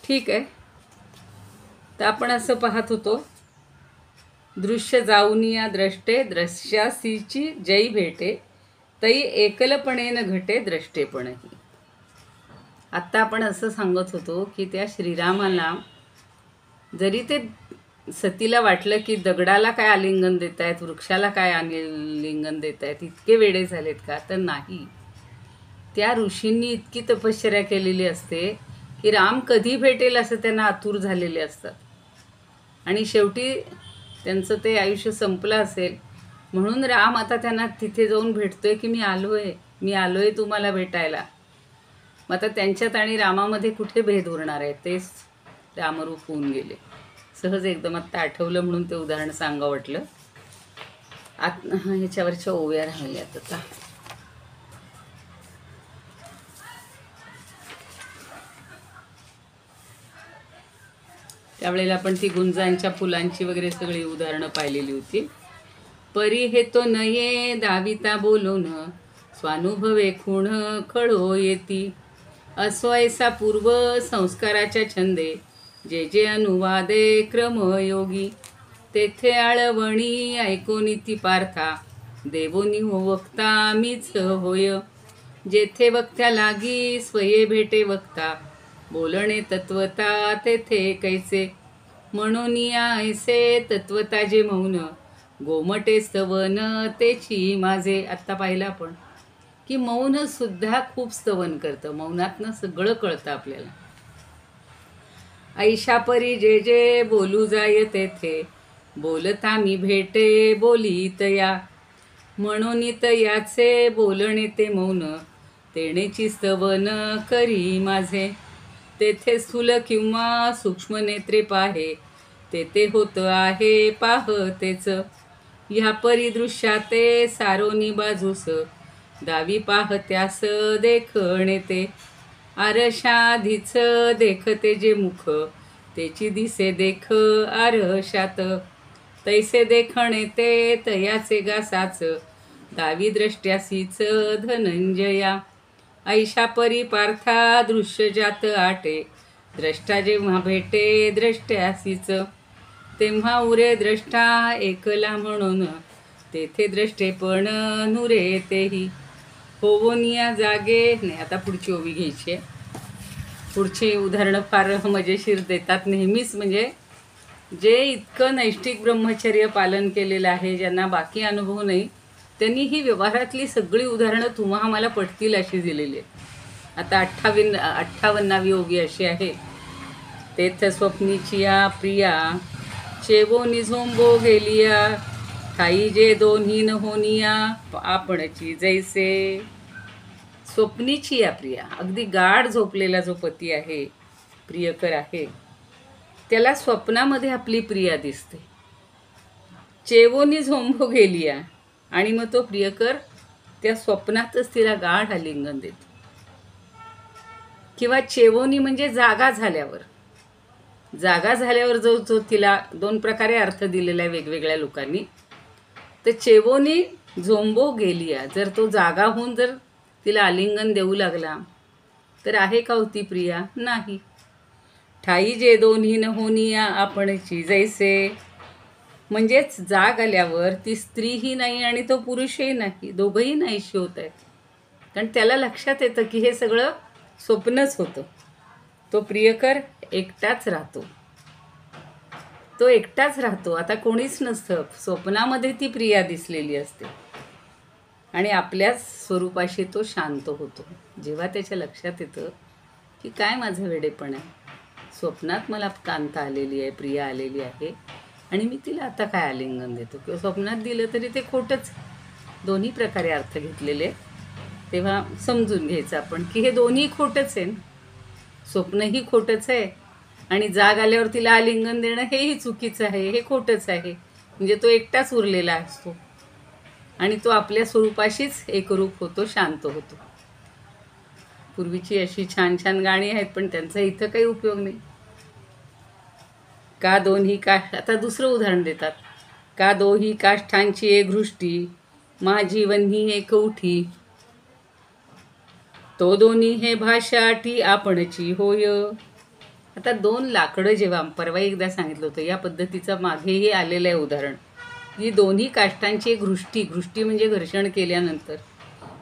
ठीक आहे. तर आपण असं पाहत होतो, दृश्य जाऊनिया द्रष्टे द्रश्यासीची जै भेटे, तई एकलपणे न घटे द्रष्टेपणही. आत्ता आपण असं सांगत होतो की त्या श्रीरामाला जरी ते सतीला वाटलं की दगडाला काय आलिंगन देत आहेत, वृक्षाला काय आलिंगन देत आहेत, इतके वेडे झालेत का? तर नाही. त्या ऋषींनी इतकी तपश्चर्या केलेली असते की राम कधी भेटेल असं त्यांना आतुर झालेले असतात. आणि शेवटी त्यांचं ते आयुष्य संपलं असेल म्हणून राम आता त्यांना तिथे जाऊन भेटतोय की मी आलोय तुम्हाला भेटायला. मग आता त्यांच्यात आणि रामामध्ये कुठे भेद उरणार आहे? तेच रामरूप होऊन गेले. सहज एकदम आत्ता आठवलं म्हणून ते उदाहरण सांगा वाटलं. ह्याच्यावरच्या ओव्या राहिल्यात आता. त्यावेळेला आपण ती गुंजांच्या फुलांची वगैरे सगळी उदाहरणं पाहिलेली होती. परी हे तो नये दाविता बोलून, स्वानुभवे खूण खळो येती. असो ऐसा पूर्व संस्काराच्या छंदे, जे जे अनुवादे क्रमयोगी. तेथे आळवणी ऐकोनीती पार्था, देवोनी हो वक्ता मीच होय. जेथे वक्त्या लागी स्वये भेटे वक्ता, बोलणे तत्वता तेथे कैसे. म्हणून ऐसे तत्वता जे मौन, गोमटे स्तवन तेची माझे. आत्ता पाहिलं आपण की मौन सुद्धा खूप स्तवन करतं. मौनातनं सगळं कळतं आपल्याला. ऐशा परी जे जे बोलू जाय तेथे, बोलता मी भेटे बोलीत या. म्हणून याचे बोलणे ते मौन, तेणेची स्तवन करी माझे. तेथे स्थूल किंवा सूक्ष्म नेत्रे पाहे, तेथे होत आहे पाहतेच. ह्या परिदृश्याते सारोनी बाजूस, दावी पाहत्यास देखणे ते. आरशाधीच देखते जे मुख, तेची दिसे देख आरशात. तैसे देखणे ते तयाचे गासाच, दावी द्रष्ट्यासीच धनंजया. ऐशा परी पार्था दृश्य जात आटे, द्रष्टा जेव्हा भेटे द्रष्ट्यासीच. तेव्हा उरे द्रष्टा एकला म्हणून, तेथे द्रष्टेपण नुरे तेही. होवोनिया जागे. नाही, आता पुढची ओवी घ्यायची आहे. पुढची उदाहरणं फार मजेशीर देतात नेहमीच. म्हणजे जे इतकं नैष्टिक ब्रह्मचर्य पालन केलेलं आहे, ज्यांना बाकी अनुभव नाही, त्यांनी ही व्यवहारातली सगळी उदाहरणं तुम्हा आम्हाला पटतील अशी दिलेली आहेत. आता 58वी ओवी अशी आहे. तेथ स्वप्नीचिया प्रिया, चेवो निझोंबो गेलिया. ठाई जे दोन्ही न होनिया, आपणची जैसे. स्वप्नीची या प्रिया, अगदी गाढ झोपलेला जो पती आहे, प्रियकर आहे, त्याला स्वप्नामध्ये आपली प्रिया दिसते. चेवोनी झोंबो गेलिया, आणि मग तो प्रियकर त्या स्वप्नातच तिला गाढ आलिंगन देतो. किंवा चेवोनी म्हणजे जागा झाल्यावर. जागा झाल्यावर जो तिला दोन प्रकारे अर्थ दिलेला आहे वेगवेगळ्या लोकांनी. तर चेवोनी झोंबो गेलिया, जर तो जागा होऊन जर तिला आलिंगन देऊ लागला तर आहे का होती प्रिया? नाही. ठाई जे दोन्ही न होनिया, आपणची जैसे. म्हणजेच जाग आल्यावर ती स्त्रीही नाही आणि तो पुरुषही नाही, दोघंही नाहीशी होत आहेत. कारण त्याला लक्षात येतं की हे सगळं स्वप्नच होतं. तो प्रियकर एकटाच राहतो. आता कोणीच नसतं. स्वप्नामध्ये ती प्रिया दिसलेली असते आणि आपल्याच स्वरूपाशी तो शांत होतो. जेव्हा त्याच्या लक्षात येतं की काय माझं वेडेपण आहे, स्वप्नात मला कांता आलेली आहे, प्रिया आलेली आहे, आणि मी तिला आता काय आलिंगन देतो. किंवा स्वप्नात दिलं तरी ते खोटंच. दोन्ही प्रकारे अर्थ घेतलेले. तेव्हा समजून घ्यायचं आपण की हे दोन्ही खोटंच आहे. स्वप्नही खोटंच आहे आणि जाग आल्यावर तिला आलिंगन देणं हेही चुकीचं आहे, हे खोटंच आहे. म्हणजे तो एकटाच उरलेला असतो आणि तो आपल्या स्वरूपाशीच एकरूप होतो, शांत होतो. पूर्वीची अशी छान छान गाणी आहेत, पण त्यांचा इथं काही उपयोग नाही. का दोन्ही आता दुसरं उदाहरण देतात. का दोही काष्ठांची एक घृष्टी, माझी वन्ही एक उठी. तो दोन्ही हे भाषाटी आपणची होय. आता दोन लाकडं जेव्हा परवा एकदा सांगितलं होतं, या पद्धतीचं मागेही आलेलं आहे उदाहरण. ही दोन्ही काष्टांची घृष्टी म्हणजे घर्षण केल्यानंतर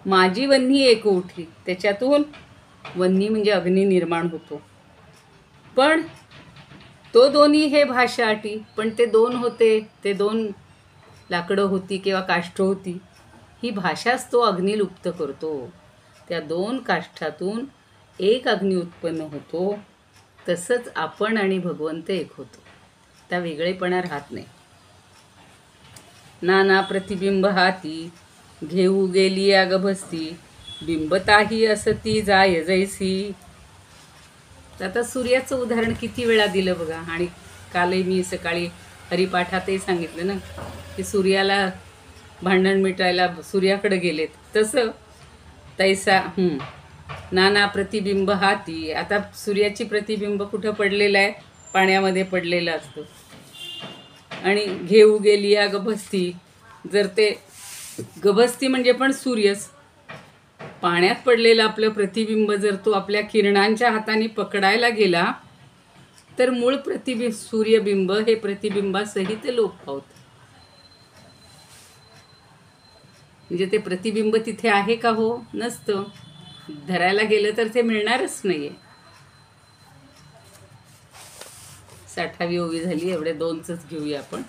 माझी वन्ही एक उठली, त्याच्यातून वन्ही म्हणजे अग्नी निर्माण होतो. पण तो दोन्ही हे भाषा अटी, पण ते दोन होते, ते दोन लाकडं होती किंवा काष्ठ होती, ही भाषाच तो अग्नी लुप्त करतो. त्या दोन काष्ठातून एक अग्नी उत्पन्न होतो. तसंच आपण आणि भगवंत एक होतो, त्या वेगळेपणा राहत नाही. नाना प्रतिबिंब हाती घेऊ गेली अगभस्ती, बिंबताही असती जाय जैसी. आता सूर्याचं उदाहरण किती वेळा दिलं बघा. आणि कालही मी सकाळी हरिपाठातही सांगितलं ना की सूर्याला भांडण मिटायला सूर्याकडे गेलेत. तसं तैसा नाना प्रतिबिंब हाती. आता सूर्याची प्रतिबिंब कुठं पडलेलं आहे? पाण्यामध्ये पडलेलं असतं. आणि घेऊ गेली या गभस्ती, जर ते गभस्ती म्हणजे पण सूर्यच, पाण्यात पडलेलं आपलं प्रतिबिंब जर तो आपल्या किरणांच्या हाताने पकडायला गेला तर मूळ प्रतिबिंब सूर्यबिंब हे प्रतिबिंबासहित लोप पावतं. म्हणजे ते प्रतिबिंब तिथे आहे का? हो, नसतं. धरायला गेलं तर ते मिळणारच नाहीये. 60वी ओवी झाली, एवढे दोनच घेऊया आपण.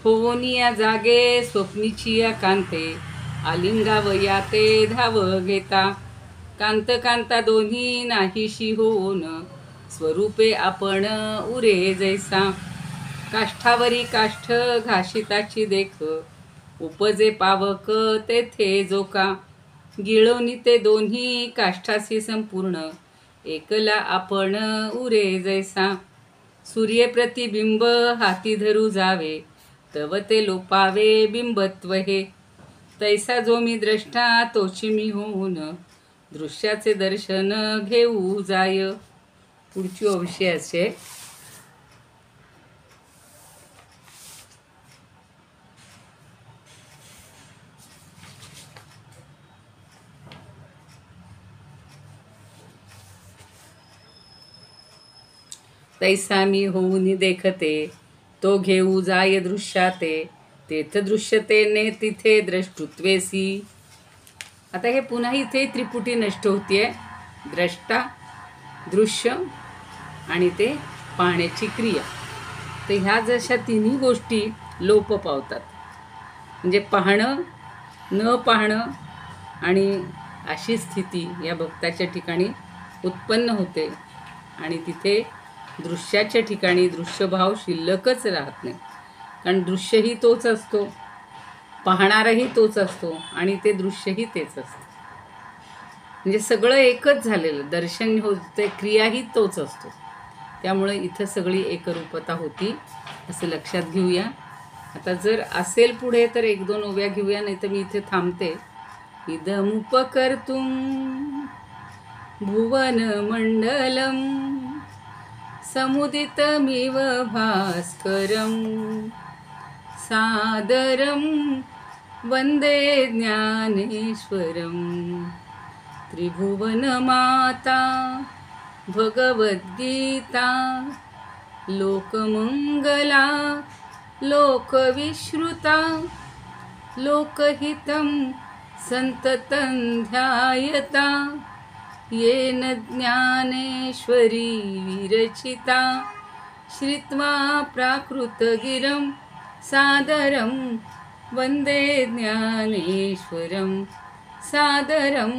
होवनी या जागे स्वप्नीची या कांते, आलिंगावया ते धाव घेता. कांत कांता दोन्ही नाहीशी होऊन, स्वरूपे आपण उरे जैसा. काष्ठावरी काष्ठ घाशिताची देख, उपजे पावक तेथे जोका. गिळोनी ते दोन्ही काष्ठासी संपूर्ण, एकला आपण उरे जैसा. सूर्य प्रतिबिंब हाती धरू जावे, तव ते लोपावे बिंबत्व हे. तैसा जो मी द्रष्टा तोची मी होऊन, दृश्याचे दर्शन घेऊ जाय. पुढची ओवी असे. तैसा मी होऊन देखते, तो घेऊ जाय दृश्याते. तेथ दृश्यतेने तिथे द्रष्टृत्वेसी. आता हे पुन्हा इथे त्रिपुटी नष्ट होतीये. द्रष्टा, दृश्य आणि ते पाहण्याची क्रिया. तर ह्या जशा तिन्ही गोष्टी लोप पावतात. म्हणजे पाहणं, न पाहणं आणि अशी स्थिती या भक्ताच्या ठिकाणी उत्पन्न होते. आणि तिथे दृश्याच्या ठिकाणी दृश्यभाव शिल्लकच राहत नाही. कारण दृश्यही तोच असतो, पाहणाराही तोच असतो आणि ते दृश्यही तेच असतं. म्हणजे सगळं एकच झालेलं. दर्शन होते, क्रियाही तोच असतो. त्यामुळे इथं सगळी एकरूपता होती असं लक्षात घेऊया. आता जर असेल पुढे तर 1-2 ओव्या घेऊया, नाही तर मी इथे थांबते. इदमुपकर्तुं भुवन मंडलम, समुदितमिव भास्करं, सादरं वंदे ज्ञानेश्वरं. त्रिभुवनमाता भगवद्गीता, लोकमंगला लोकविश्रुता. लोकहितं संततं ध्यायता, येन ज्ञानेश्वरी विरचिता. श्रुत्वा प्राकृतगिरं सादरं वंदे ज्ञानेश्वरं, सादरं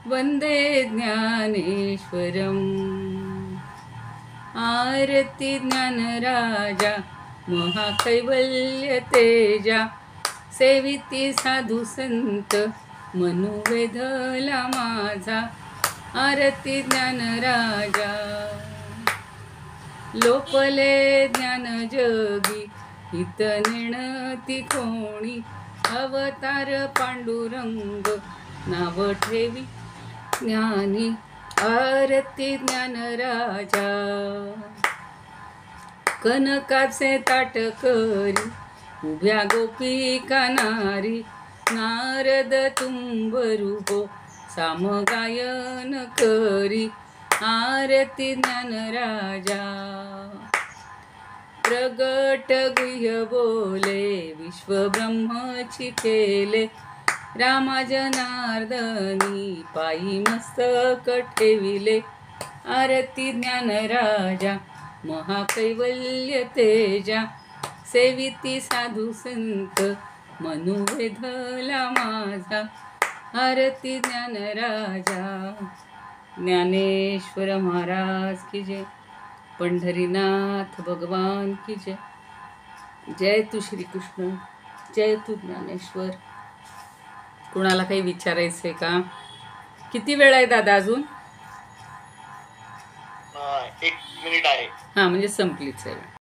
वंदे ज्ञानेश्वरम्. आरती ज्ञानराजा महाकैवल्य तेजा, सेविती साधू संत मनुवेधला माझा. आरती ज्ञानराजा लोपले ज्ञान जगी, हित नेणती कोणी. अवतार पांडुरंग नाव ठेवी ज्ञानी. आरती ज्ञानराजा कनकाचे ताट करी, उभ्या गोपिका नारी. नारद तुंबरू हो सामगायन करी आरती ज्ञानराजा. प्रगट गुह्य बोले विश्वब्रह्मची केले, रामा जनार्दनी पायी मस्तक ठेविले. आरती ज्ञानराजा महाकैवल्य तेजा, सेविती साधू संत मनु वेधला माझा. आरती ज्ञानराजा. ज्ञानेश्वर महाराज की जय. पंढरीनाथ भगवान की जय. जय तू श्रीकृष्ण, जय तू ज्ञानेश्वर. कुणाला काही विचारायचं आहे का? किती वेळ आहे दादा अजून? 1 मिनिट आहे. हां, म्हणजे संपलीच आहे.